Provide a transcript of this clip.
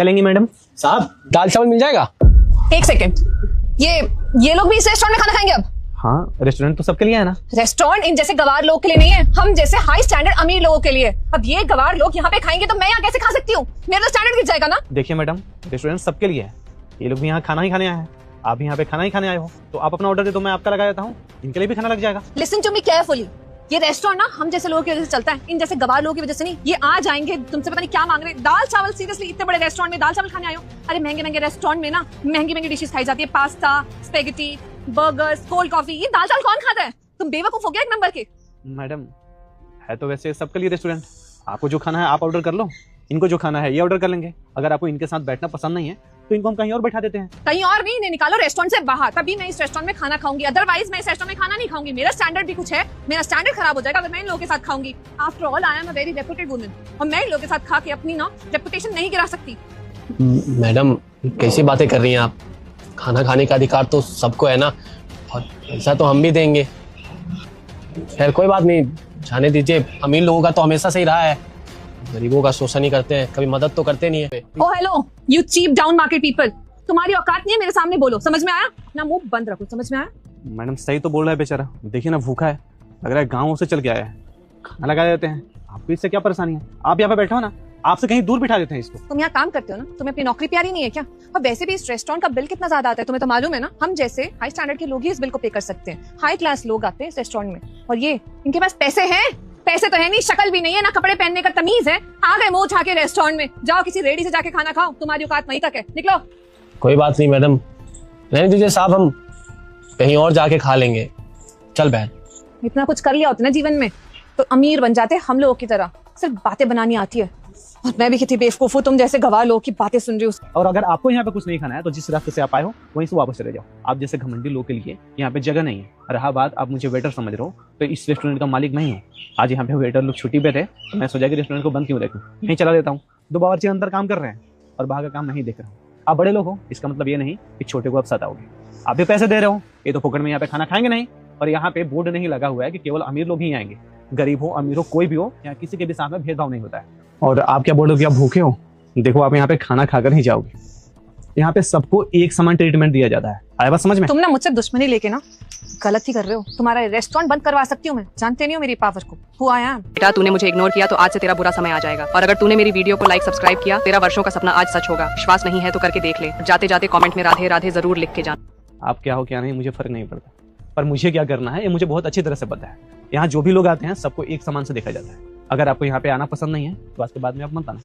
क्या लेंगी मैडम? साहब दाल चावल मिल जाएगा? एक सेकेंड, ये लोग भी इस रेस्टोरेंट में खाना खाएंगे अब? हाँ, रेस्टोरेंट तो सबके लिए है ना। रेस्टोरेंट इन जैसे गवार लोग के लिए नहीं है, हम जैसे हाई स्टैंडर्ड अमीर लोगों के लिए। अब ये गवार लोग यहाँ पे खाएंगे तो मैं यहाँ कैसे खा सकती हूँ? मेरा तो स्टैंडर्ड गिर जाएगा ना। देखिए मैडम, रेस्टोरेंट सबके लिए है, ये लोग भी यहाँ खाना ही खाने आए हैं, आप भी यहाँ पे खाना ही खाने आए हो, तो आप अपना ऑर्डर दे दो, मैं आपका लगा देता हूँ, इनके लिए भी खाना लग जाएगा। लिसन टू मी केयरफुली, ये रेस्टोरेंट ना हम जैसे लोगों की वजह से चलता है, इन जैसे गवार लोगों की वजह से नहीं। ये आ जाएंगे तुमसे पता नहीं क्या मांग रहे, दाल चावल। सीरियसली इतने बड़े रेस्टोरेंट में दाल चावल खाने आए हो? अरे महंगे महंगे रेस्टोरेंट में ना महंगी महंगी डिशेस खाई जाती है, pasta, spaghetti, burgers, cold coffee. ये दाल चावल कौन खाता है? तुम बेवकूफ हो गया एक नंबर के। मैडम है तो वैसे सबके लिए रेस्टोरेंट, आपको जो खाना है आप ऑर्डर कर लो, इनको जो खाना है ये ऑर्डर कर लेंगे। अगर आपको इनके साथ बैठना पसंद नहीं है तो इनको हम कहीं और बैठा देते हैं। कहीं और नहीं, इन्हें निकालो रेस्टोरेंट से बाहर, तभी मैं इस रेस्टोरेंट में खाना खाऊंगी, अदरवाइज मैं इस रेस्टोरेंट में खाना नहीं खाऊंगी। मेरा स्टैंडर्ड भी कुछ है, मेरा स्टैंडर्ड खराब हो जाएगा अगर मैं इन लोगों के साथ खाऊंगी। After all I am a very reputed woman, और मैं इन लोगों के साथ खा के अपनी ना रेपुटेशन नहीं गिरा सकती। मैडम कैसी बातें कर रही हैं आप? खाना खाने का अधिकार तो सबको है ना, और पैसा तो हम भी देंगे। खैर कोई बात नहीं, जाने दीजिए। अमीर लोगों का तो हमेशा से ही रहा है, गरीबों का शोषण ही करते हैं, कभी मदद तो करते नहीं है। Oh hello you cheap down market people, तुम्हारी औकात नहीं है मेरे सामने बोलो, समझ में आया ना? मुंह बंद रखो, समझ में आया? मैडम सही तो बोल रहा है बेचारा, देखिए ना भूखा है, लग रहा है गाँव से चल के आया है, खाना लगा देते हैं। आपको इससे क्या परेशानी है? आप यहाँ पे बैठे हो ना, आपसे कहीं दूर बिठा देते हैं इसको। तुम यहाँ काम करते हो ना, तुम्हें अपनी नौकरी प्यारी नहीं है क्या? और वैसे भी इस रेस्टोरेंट का बिल कितना ज्यादा आता है तुम्हें तो मालूम है ना। हम जैसे हाई स्टैंडर्ड के लोग ही इस बिल को पे कर सकते हैं, हाई क्लास लोग आते हैं इस रेस्टोरेंट में, और ये इनके पास पैसे हैं? पैसे तो है नहीं, शक्ल भी नहीं है, ना कपड़े पहनने का तमीज है, आ गए मुंह उठा के रेस्टोरेंट में। जाओ किसी रेडी से जाके खाना खाओ, तुम्हारी औकात वहीं तक है, निकलो। कोई बात नहीं मैडम, रहने दीजिए साहब, हम कहीं और जाके खा लेंगे। चल बैठ। इतना कुछ कर लिया होता ना जीवन में तो अमीर बन जाते हम लोगों की तरह, सिर्फ बातें बनानी आती है। और मैं भी कितनी बेवकूफ हूँ, तुम जैसे गवार लोगों की बातें सुन रही हूँ। और अगर आपको यहाँ पे कुछ नहीं खाना है तो जिस रास्ते से आप आए हो वहीं से वापस चले जाओ। आप जैसे घमंडी लोग के लिए यहाँ पे जगह नहीं है। रहा बात आप मुझे वेटर समझ रहे हो, तो इस रेस्टोरेंट का मालिक मैं ही हूँ। आज यहाँ पे वेटर लोग छुट्टी पे थे तो मैं सोचा कि रेस्टोरेंट को बंद क्यों रखूँ, नहीं चला देता हूँ। 2 बावर्ची अंदर काम कर रहे हैं और बाहर का काम नहीं देख रहा हूँ। आप बड़े लोग हो, इसका मतलब ये नहीं कि छोटे को आप सताओगे। आप भी पैसे दे रहे हो, ये तो फुकड़ में यहाँ पे खाना खाएंगे नहीं। और यहाँ पे बोर्ड नहीं लगा हुआ है कि केवल अमीर लोग ही आएंगे, गरीब हो अमीर हो कोई भी हो, यहाँ किसी के भी साथ में भेदभाव नहीं होता है। और आप क्या बोल रहे हो कि आप भूखे हो? देखो आप यहाँ पे खाना खाकर ही जाओगे, यहाँ पे सबको एक समान ट्रीटमेंट दिया जाता है। आया बात समझ में? तुम ना मुझसे दुश्मनी लेके ना गलत ही कर रहे हो। तुम्हारा रेस्टोरेंट बंद करवा सकती हूँ मैं, जानते नहीं हो मेरी पावर को। Who I am? बेटा तूने मुझे इग्नोर किया तो आज से तेरा बुरा समय आ जाएगा, और अगर तूने मेरी वीडियो को लाइक सब्सक्राइब किया, तेरा वर्षों का सपना आज सच होगा। विश्वास नहीं है तो करके देख ले। जाते जाते कमेंट में राधे राधे जरूर लिख के जाना। आप क्या हो क्या नहीं मुझे फर्क नहीं पड़ता, पर मुझे क्या करना है ये मुझे बहुत अच्छी तरह से पता है। यहाँ जो भी लोग आते हैं सबको एक समान से देखा जाता है। अगर आपको यहाँ पे आना पसंद नहीं है तो आज के बाद में आप मत आना।